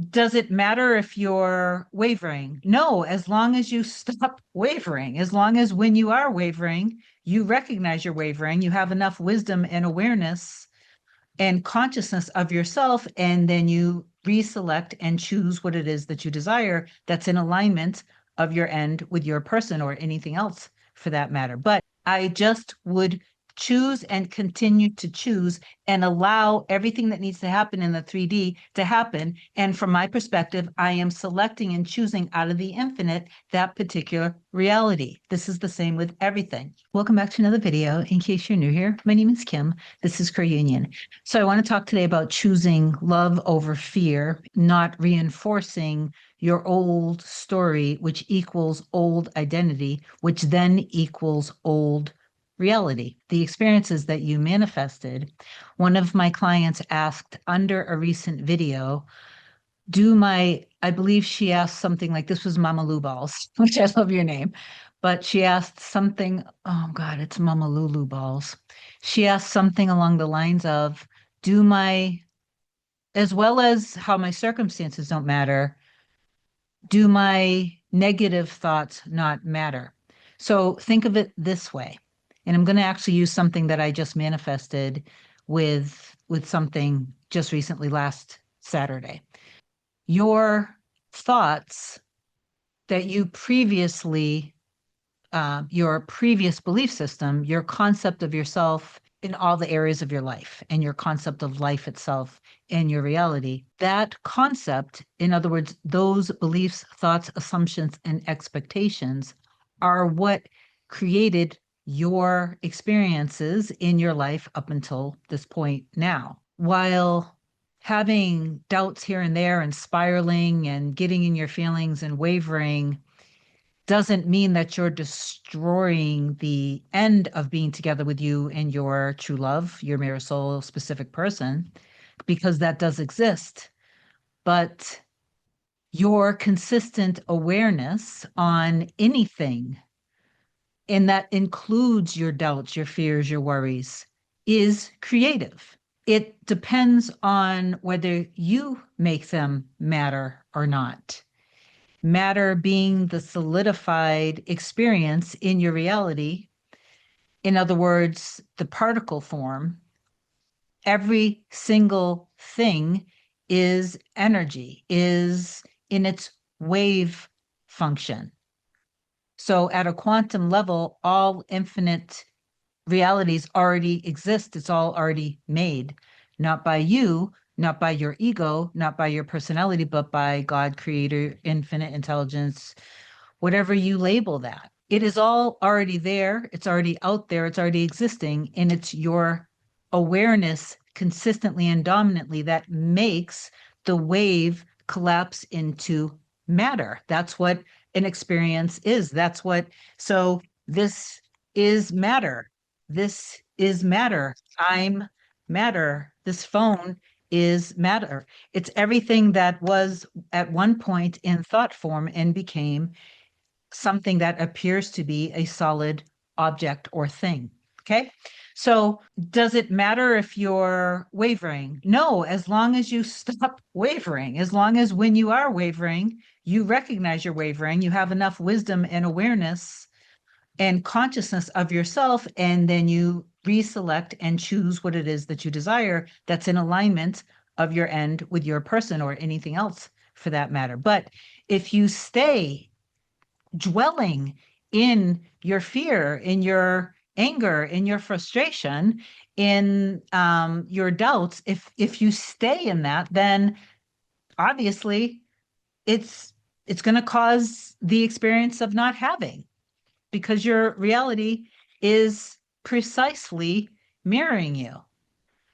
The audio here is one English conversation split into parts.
does it matter if you're wavering? No, as long as you stop wavering, as long as when you are wavering, you recognize you're wavering, you have enough wisdom and awareness and consciousness of yourself, and then you reselect and choose what it is that you desire that's in alignment of your end with your person or anything else for that matter. But I just would choose and continue to choose and allow everything that needs to happen in the 3D to happen. And from my perspective, I am selecting and choosing out of the infinite that particular reality. This is the same with everything. Welcome back to another video. In case you're new here, my name is Kim. This is Career Union. So I want to talk today about choosing love over fear, not reinforcing your old story, which equals old identity, which then equals old reality, the experiences that you manifested. One of my clients asked under a recent video, I believe she asked something like, this was Mama Lou Balls, which I love your name, but she asked something, oh God, it's Mama Lulu Balls. She asked something along the lines of, do my, as well as how my circumstances don't matter, do my negative thoughts not matter? So think of it this way. And I'm going to actually use something that I just manifested with something just recently last Saturday. Your thoughts that you previously, your previous belief system, your concept of yourself in all the areas of your life, and your concept of life itself and your reality, that concept, in other words, those beliefs, thoughts, assumptions, and expectations are what created your experiences in your life up until this point now. While having doubts here and there and spiraling and getting in your feelings and wavering doesn't mean that you're destroying the end of being together with you and your true love, your mirror soul specific person, because that does exist. But your consistent awareness on anything, and that includes your doubts, your fears, your worries, is creative. It depends on whether you make them matter or not. Matter being the solidified experience in your reality. In other words, the particle form. Every single thing is energy, is in its wave function. So at a quantum level, all infinite realities already exist. It's all already made, not by you, not by your ego, not by your personality, but by God, creator, infinite intelligence, whatever you label that. It is all already there. It's already out there. It's already existing. And it's your awareness consistently and dominantly that makes the wave collapse into matter. That's what an experience is. So this is matter. This is matter. I'm matter. This phone is matter. It's everything that was at one point in thought form and became something that appears to be a solid object or thing. Okay. So does it matter if you're wavering? No, as long as you stop wavering, as long as when you are wavering, you recognize you're wavering, you have enough wisdom and awareness and consciousness of yourself, and then you reselect and choose what it is that you desire that's in alignment of your end with your person or anything else for that matter. But if you stay dwelling in your fear, in your anger, in your frustration, in your doubts, if you stay in that, then obviously it's it's going to cause the experience of not having, because your reality is precisely mirroring you.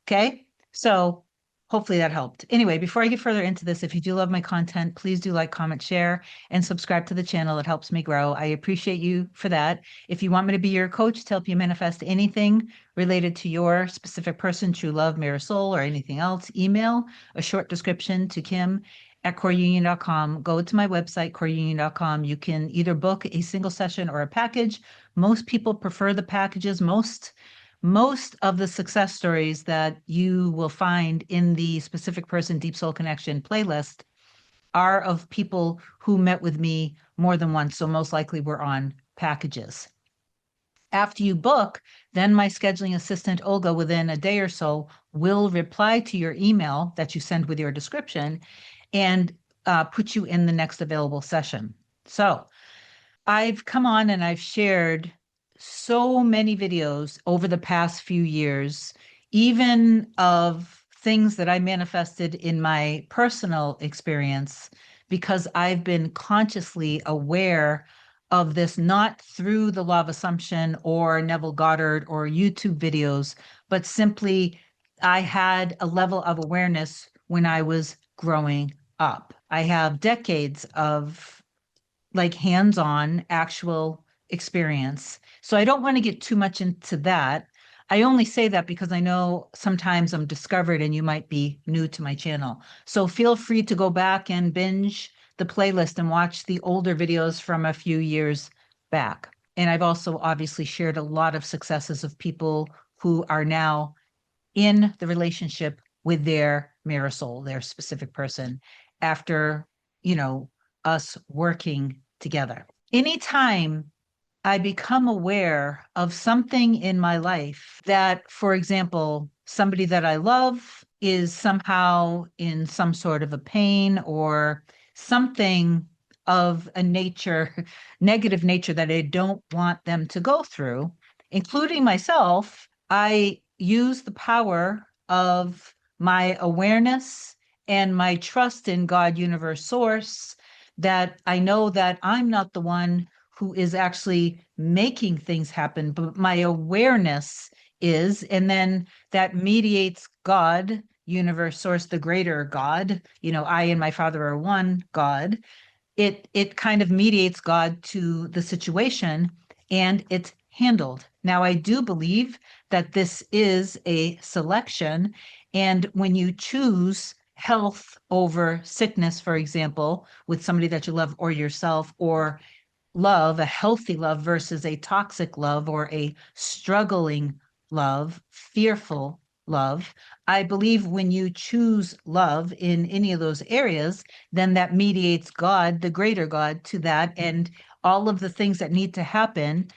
Okay. So hopefully that helped. Anyway, before I get further into this, if you do love my content, please do like, comment, share, and subscribe to the channel. It helps me grow. I appreciate you for that. If you want me to be your coach to help you manifest anything related to your specific person, true love, mirror soul, or anything else, email a short description to Kim@coreunion.com. Go to my website, coreunion.com. You can either book a single session or a package. Most people prefer the packages. Most of the success stories that you will find in the specific person deep soul connection playlist are of people who met with me more than once. So most likely we're on packages. After you book, then my scheduling assistant, Olga, within a day or so, will reply to your email that you send with your description and put you in the next available session. So I've come on and I've shared so many videos over the past few years, even of things that I manifested in my personal experience, because I've been consciously aware of this, not through the law of assumption or Neville Goddard or YouTube videos, but simply I had a level of awareness when I was growing up. I have decades of like hands-on actual experience. So I don't want to get too much into that. I only say that because I know sometimes I'm discovered and you might be new to my channel. So feel free to go back and binge the playlist and watch the older videos from a few years back. And I've also obviously shared a lot of successes of people who are now in the relationship with their mirror soul, their specific person, after, you know, us working together. Anytime I become aware of something in my life that, for example, somebody that I love is somehow in some sort of a pain or something of a nature, negative nature that I don't want them to go through, including myself, I use the power of my awareness and my trust in God, universe, source, that I know that I'm not the one who is actually making things happen, but my awareness is, and then that mediates God, universe, source, the greater God. You know, I and my Father are one God. It kind of mediates God to the situation, and it's handled. Now, I do believe that this is a selection, and when you choose health over sickness, for example, with somebody that you love or yourself, or love, a healthy love versus a toxic love or a struggling love, fearful love. I believe when you choose love in any of those areas, then that mediates God, the greater God, to that. And all of the things that need to happen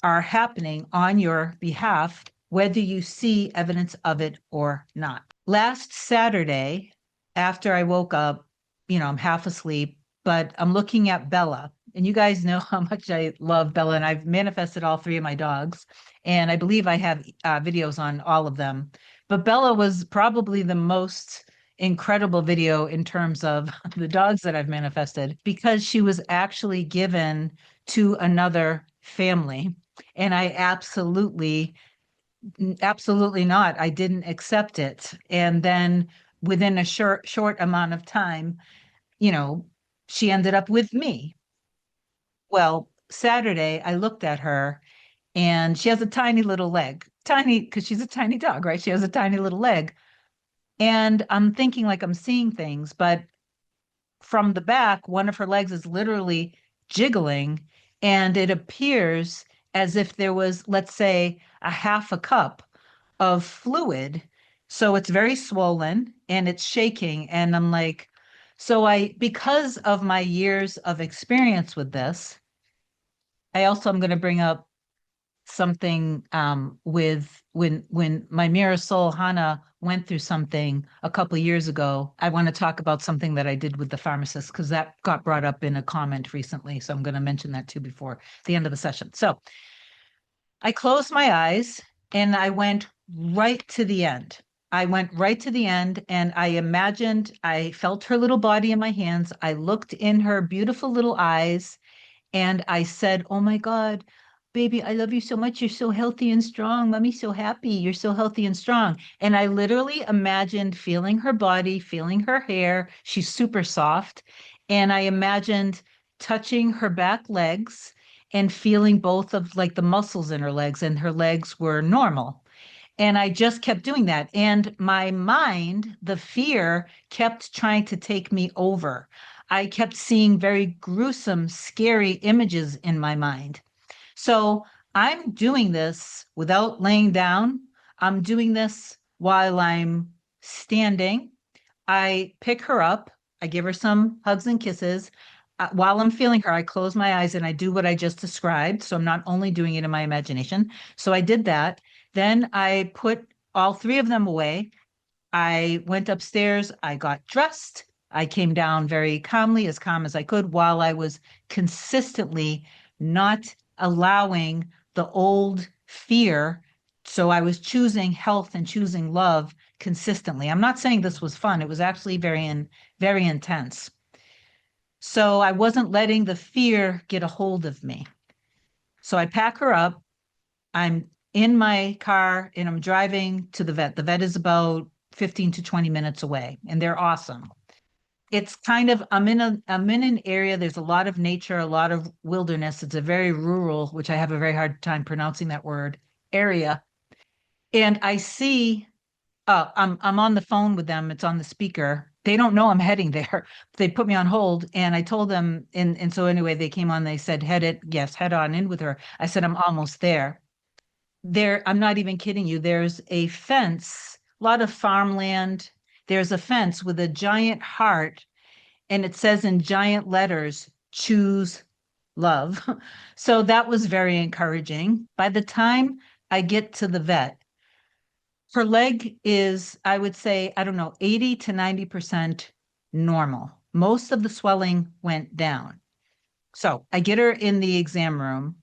are happening on your behalf, whether you see evidence of it or not. Last Saturday, after I woke up, you know, I'm half asleep, but I'm looking at Bella. And you guys know how much I love Bella, and I've manifested all three of my dogs. And I believe I have videos on all of them. But Bella was probably the most incredible video in terms of the dogs that I've manifested, because she was actually given to another family. And I absolutely not. I didn't accept it. And then within a short amount of time, you know, she ended up with me. Well, Saturday, I looked at her and she has a tiny little leg, tiny, because she's a tiny dog, right? She has a tiny little leg. And I'm thinking like I'm seeing things, but from the back, one of her legs is literally jiggling, and it appears as if there was, let's say, a half a cup of fluid. So it's very swollen and it's shaking. And I'm like, so because of my years of experience with this, I also am going to bring up something with when my mirror soul Hannah went through something a couple of years ago. I want to talk about something that I did with the pharmacist because that got brought up in a comment recently. So I'm going to mention that too before the end of the session. So I closed my eyes and I went right to the end. I went right to the end and I imagined I felt her little body in my hands. I looked in her beautiful little eyes and I said, "Oh my God, baby, I love you so much. You're so healthy and strong. Mommy's so happy. You're so healthy and strong." And I literally imagined feeling her body, feeling her hair. She's super soft. And I imagined touching her back legs and feeling both of like the muscles in her legs, and her legs were normal. And I just kept doing that. And my mind, the fear, kept trying to take me over. I kept seeing very gruesome, scary images in my mind. So I'm doing this without laying down. I'm doing this while I'm standing. I pick her up. I give her some hugs and kisses. While I'm feeling her, I close my eyes and I do what I just described. So I'm not only doing it in my imagination. So I did that. Then I put all three of them away. I went upstairs, I got dressed. I came down very calmly, as calm as I could, while I was consistently not allowing the old fear. So I was choosing health and choosing love consistently. I'm not saying this was fun. It was actually very intense. So I wasn't letting the fear get a hold of me. So I pack her up. I'm in my car and I'm driving to the vet. The vet is about 15 to 20 minutes away, and they're awesome. It's kind of I'm in an area, there's a lot of nature, a lot of wilderness. It's a very rural, which I have a very hard time pronouncing that word, area. And I see I'm on the phone with them. It's on the speaker. They don't know I'm heading there. They put me on hold and I told them and so anyway, they came on, they said, head on in with her. I said, I'm almost there. I'm not even kidding you. There's a fence, a lot of farmland. There's a fence with a giant heart, and it says in giant letters, choose love. So that was very encouraging. By the time I get to the vet, her leg is, I would say, I don't know, 80 to 90% normal. Most of the swelling went down. So I get her in the exam room.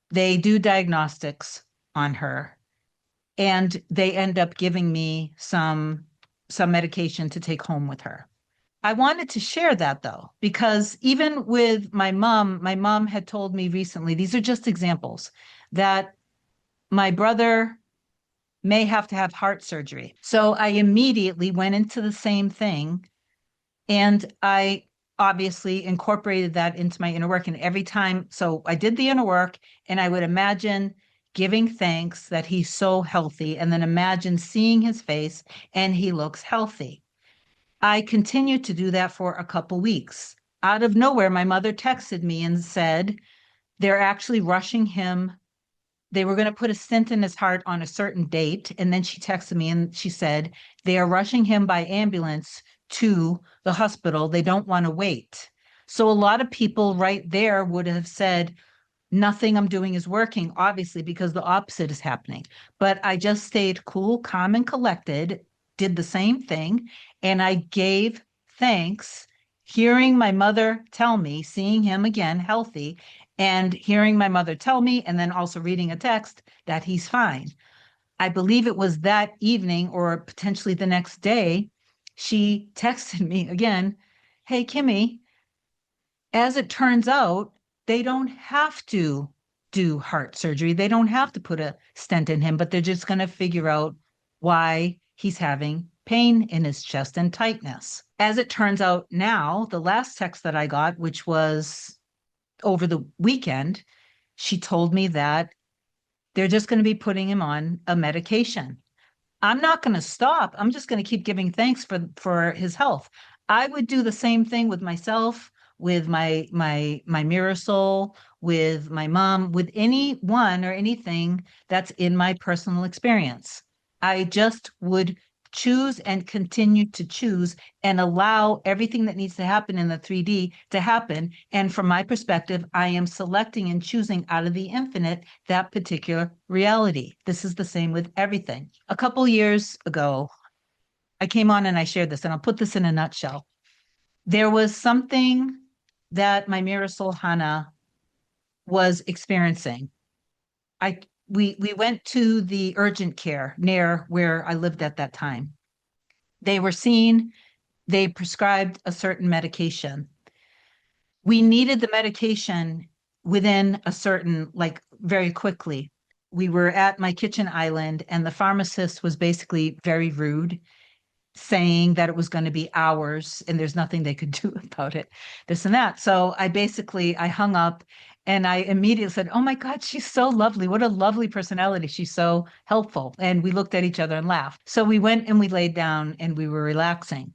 They do diagnostics on her and they end up giving me some medication to take home with her. I wanted to share that though, because even with my mom had told me recently, these are just examples, that my brother may have to have heart surgery. So I immediately went into the same thing and I obviously incorporated that into my inner work. And every time, so I did the inner work and I would imagine giving thanks that he's so healthy and then imagine seeing his face and he looks healthy. I continued to do that for a couple weeks. Out of nowhere, my mother texted me and said, they're actually rushing him. They were going to put a stent in his heart on a certain date. And then she texted me and she said, they are rushing him by ambulance to the hospital. They don't want to wait. So a lot of people right there would have said, nothing I'm doing is working, obviously, because the opposite is happening. But I just stayed cool, calm, and collected, did the same thing, and I gave thanks, hearing my mother tell me, seeing him again healthy, and hearing my mother tell me, and then also reading a text that he's fine. I believe it was that evening or potentially the next day, she texted me again, hey, Kimmy, as it turns out, they don't have to do heart surgery. They don't have to put a stent in him, but they're just going to figure out why he's having pain in his chest and tightness. As it turns out now, the last text that I got, which was over the weekend, she told me that they're just going to be putting him on a medication. I'm not going to stop. I'm just going to keep giving thanks for his health. I would do the same thing with myself, with my mirror soul, with my mom, with anyone or anything that's in my personal experience. I just would choose and continue to choose and allow everything that needs to happen in the 3D to happen. And from my perspective, I am selecting and choosing out of the infinite that particular reality. This is the same with everything. A couple years ago, I came on and I shared this, and I'll put this in a nutshell. There was something that my mirror soul Hannah was experiencing. I we went to the urgent care near where I lived at that time. They were seen, they prescribed a certain medication. We needed the medication within a certain, like very quickly. We were at my kitchen island, and the pharmacist was basically very rude, saying that it was going to be hours and there's nothing they could do about it, this and that. So I hung up and I immediately said, oh my God, she's so lovely. What a lovely personality. She's so helpful. And we looked at each other and laughed. So we went and we laid down and we were relaxing.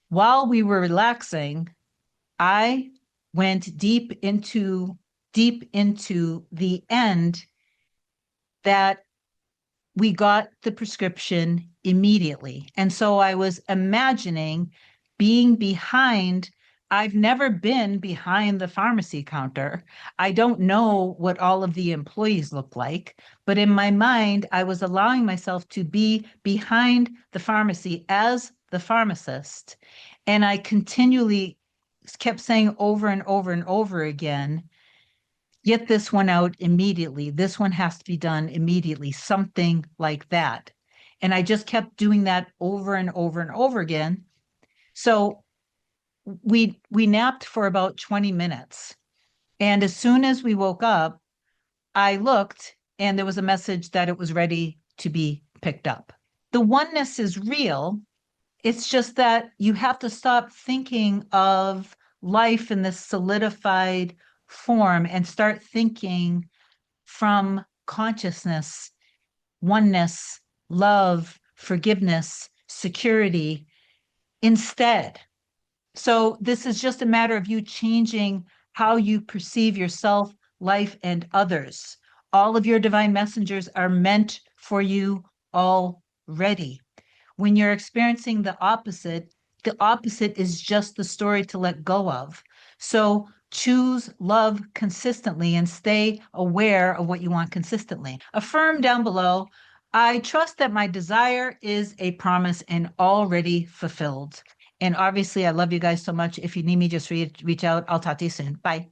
While we were relaxing, I went deep into the end that we got the prescription immediately. And so I was imagining being behind. I've never been behind the pharmacy counter. I don't know what all of the employees look like, but in my mind, I was allowing myself to be behind the pharmacy as the pharmacist. And I continually kept saying over and over and over again, get this one out immediately. This one has to be done immediately, something like that. And I just kept doing that over and over and over again. So we napped for about 20 minutes. And as soon as we woke up, I looked and there was a message that it was ready to be picked up. The oneness is real. It's just that you have to stop thinking of life in this solidified form and start thinking from consciousness, oneness, love, forgiveness, security instead. So this is just a matter of you changing how you perceive yourself, life, and others. All of your divine messengers are meant for you already. When you're experiencing the opposite is just the story to let go of. So choose love consistently and stay aware of what you want consistently. Affirm down below, I trust that my desire is a promise and already fulfilled. And obviously, I love you guys so much. If you need me, just reach out. I'll talk to you soon. Bye.